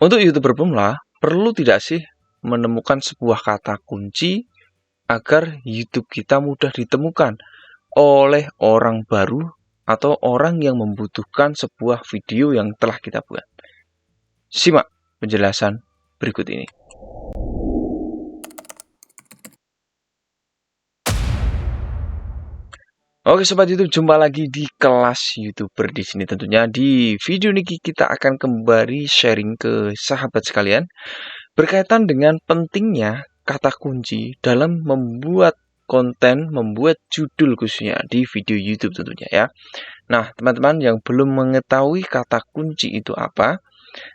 Untuk YouTuber pemula, perlu tidak sih menemukan sebuah kata kunci agar YouTube kita mudah ditemukan oleh orang baru atau orang yang membutuhkan sebuah video yang telah kita buat? Simak penjelasan berikut ini. Oke Sobat YouTube, jumpa lagi di kelas YouTuber di sini. Tentunya di video ini kita akan kembali sharing ke sahabat sekalian berkaitan dengan pentingnya kata kunci dalam membuat konten, membuat judul khususnya di video YouTube tentunya ya. Nah, teman-teman yang belum mengetahui kata kunci itu apa,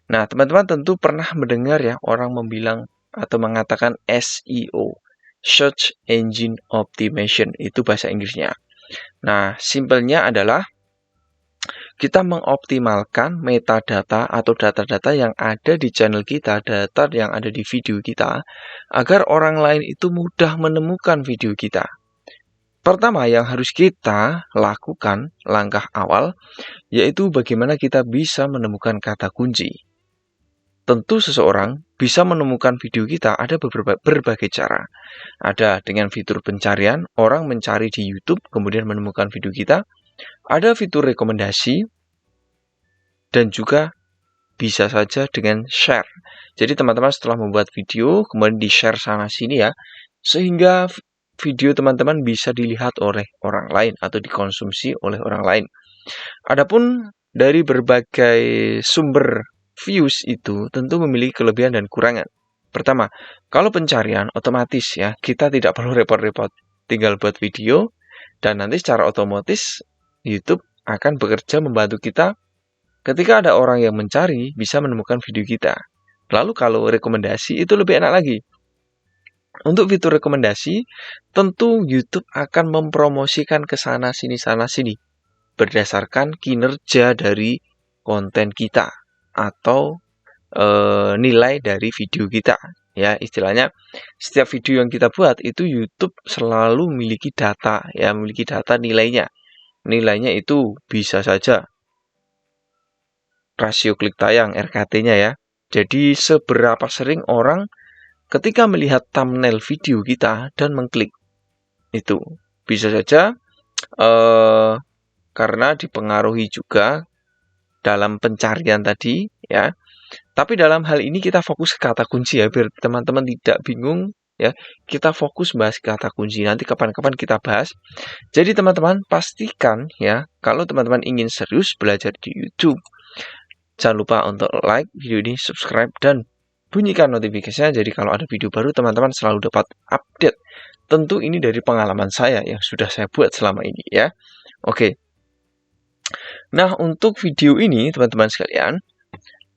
nah teman-teman tentu pernah mendengar ya orang membilang atau mengatakan SEO, Search Engine Optimization, itu bahasa Inggrisnya. Nah, simpelnya adalah kita mengoptimalkan metadata atau data-data yang ada di channel kita, data yang ada di video kita, agar orang lain itu mudah menemukan video kita. Pertama yang harus kita lakukan, langkah awal, yaitu bagaimana kita bisa menemukan kata kunci. Tentu seseorang bisa menemukan video kita ada berbagai cara. Ada dengan fitur pencarian, orang mencari di YouTube kemudian menemukan video kita. Ada fitur rekomendasi, dan juga bisa saja dengan share. Jadi teman-teman setelah membuat video, kemudian di-share sana-sini ya, sehingga video teman-teman bisa dilihat oleh orang lain atau dikonsumsi oleh orang lain. Adapun dari berbagai sumber views itu tentu memiliki kelebihan dan kurangan. Pertama, kalau pencarian otomatis ya, kita tidak perlu repot-repot, tinggal buat video, dan nanti secara otomatis YouTube akan bekerja membantu kita ketika ada orang yang mencari bisa menemukan video kita. Lalu kalau rekomendasi itu lebih enak lagi. Untuk fitur rekomendasi, tentu YouTube akan mempromosikan ke sana sini berdasarkan kinerja dari konten kita atau nilai dari video kita. Ya, istilahnya setiap video yang kita buat itu YouTube selalu memiliki data, ya, memiliki data nilainya. Nilainya itu bisa saja rasio klik tayang, RKT-nya ya. Jadi seberapa sering orang ketika melihat thumbnail video kita dan mengklik. Itu bisa saja karena dipengaruhi juga dalam pencarian tadi ya. Tapi dalam hal ini kita fokus ke kata kunci ya, biar teman-teman tidak bingung ya. Kita fokus bahas kata kunci, nanti kapan-kapan kita bahas. Jadi teman-teman pastikan ya, kalau teman-teman ingin serius belajar di YouTube, jangan lupa untuk like video ini, subscribe, dan bunyikan notifikasinya. Jadi kalau ada video baru teman-teman selalu dapat update. Tentu ini dari pengalaman saya yang sudah saya buat selama ini ya. Oke. Nah, untuk video ini teman-teman sekalian,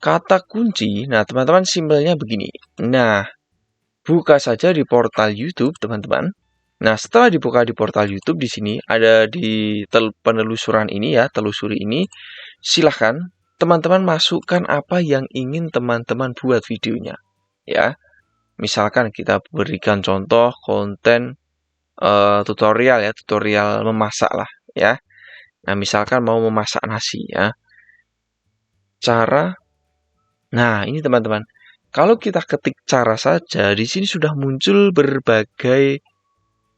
kata kunci, nah teman-teman simpelnya begini. Nah, buka saja di portal YouTube teman-teman. Nah, setelah dibuka di portal YouTube di sini ada di penelusuran ini ya, telusuri ini. Silahkan teman-teman masukkan apa yang ingin teman-teman buat videonya. Ya, misalkan kita berikan contoh konten tutorial ya, tutorial memasak lah ya. Nah, misalkan mau memasak nasi ya. Nah, ini teman-teman. Kalau kita ketik cara saja, di sini sudah muncul berbagai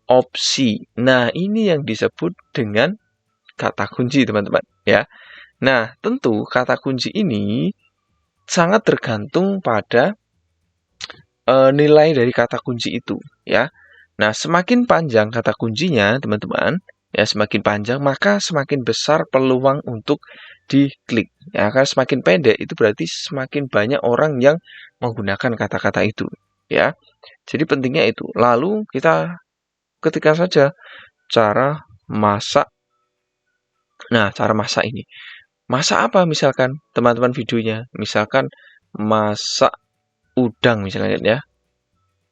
opsi. Nah, ini yang disebut dengan kata kunci, teman-teman, ya. Nah, tentu kata kunci ini sangat tergantung pada nilai dari kata kunci itu, ya. Nah, semakin panjang kata kuncinya, teman-teman, ya semakin panjang, maka semakin besar peluang untuk diklik. Ya, karena semakin pendek itu berarti semakin banyak orang yang menggunakan kata-kata itu, ya. Jadi pentingnya itu. Lalu kita ketikkan saja cara masak. Nah, cara masak ini. Masak apa misalkan teman-teman videonya? Misalkan masak udang misalnya ya.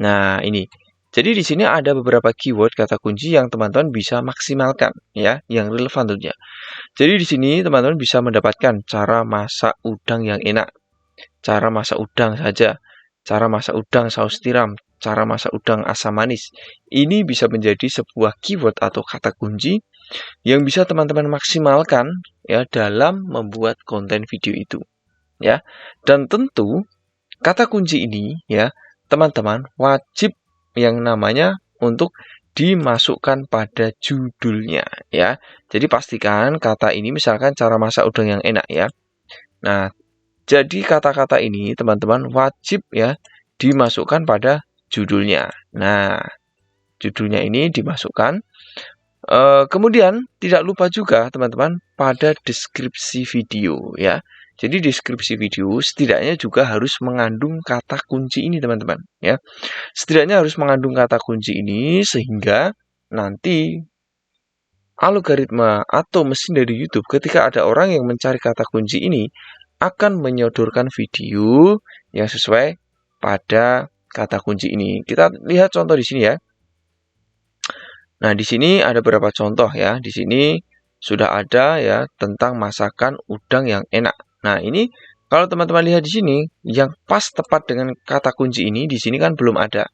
Nah, ini. Jadi di sini ada beberapa keyword kata kunci yang teman-teman bisa maksimalkan ya, yang relevan tentunya. Jadi di sini teman-teman bisa mendapatkan cara masak udang yang enak. Cara masak udang saja, cara masak udang saus tiram, cara masak udang asam manis. Ini bisa menjadi sebuah keyword atau kata kunci yang bisa teman-teman maksimalkan ya dalam membuat konten video itu. Ya. Dan tentu kata kunci ini ya, teman-teman wajib yang namanya untuk dimasukkan pada judulnya ya. Jadi pastikan kata ini misalkan cara masak udang yang enak ya. Nah, jadi kata-kata ini teman-teman wajib ya dimasukkan pada judulnya. Nah, judulnya ini dimasukkan. Kemudian tidak lupa juga teman-teman pada deskripsi video ya. Jadi deskripsi video setidaknya juga harus mengandung kata kunci ini teman-teman ya. Setidaknya harus mengandung kata kunci ini sehingga nanti algoritma atau mesin dari YouTube ketika ada orang yang mencari kata kunci ini akan menyodorkan video yang sesuai pada kata kunci ini. Kita lihat contoh di sini ya. Nah, di sini ada beberapa contoh ya. Di sini sudah ada ya tentang masakan udang yang enak. Nah, ini kalau teman-teman lihat di sini, yang pas tepat dengan kata kunci ini di sini kan belum ada.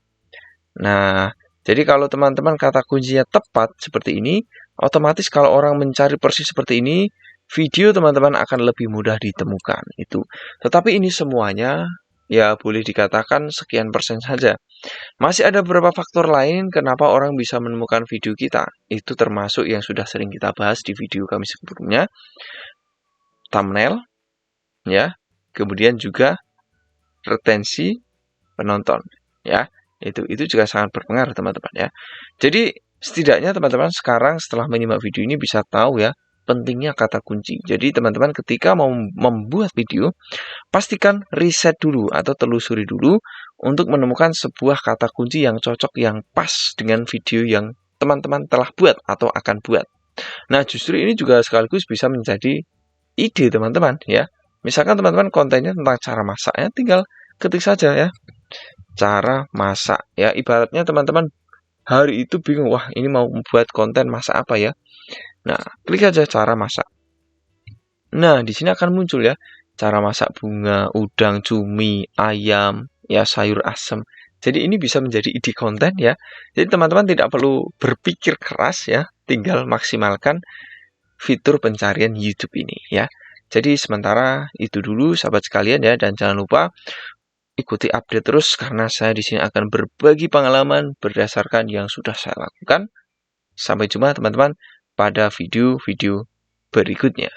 Nah, jadi kalau teman-teman kata kuncinya tepat seperti ini, otomatis kalau orang mencari persis seperti ini, video teman-teman akan lebih mudah ditemukan itu. Tetapi ini semuanya ya boleh dikatakan sekian persen saja. Masih ada beberapa faktor lain kenapa orang bisa menemukan video kita. Itu termasuk yang sudah sering kita bahas di video kami sebelumnya. Thumbnail, ya. Kemudian juga retensi penonton, ya. Itu juga sangat berpengaruh teman-teman ya. Jadi setidaknya teman-teman sekarang setelah menyimak video ini bisa tahu ya pentingnya kata kunci. Jadi teman-teman ketika mau membuat video, pastikan riset dulu atau telusuri dulu untuk menemukan sebuah kata kunci yang cocok, yang pas dengan video yang teman-teman telah buat atau akan buat. Nah, justru ini juga sekaligus bisa menjadi ide teman-teman ya. Misalkan teman-teman kontennya tentang cara masak ya, tinggal ketik saja ya. Cara masak ya, ibaratnya teman-teman hari itu bingung, wah ini mau membuat konten masak apa ya. Nah, klik aja cara masak. Nah, di sini akan muncul ya cara masak bunga, udang, cumi, ayam, ya sayur asem. Jadi ini bisa menjadi ide konten ya. Jadi teman-teman tidak perlu berpikir keras ya, tinggal maksimalkan fitur pencarian YouTube ini ya. Jadi sementara itu dulu sahabat sekalian ya, dan jangan lupa ikuti update terus karena saya di sini akan berbagi pengalaman berdasarkan yang sudah saya lakukan. Sampai jumpa teman-teman pada video-video berikutnya.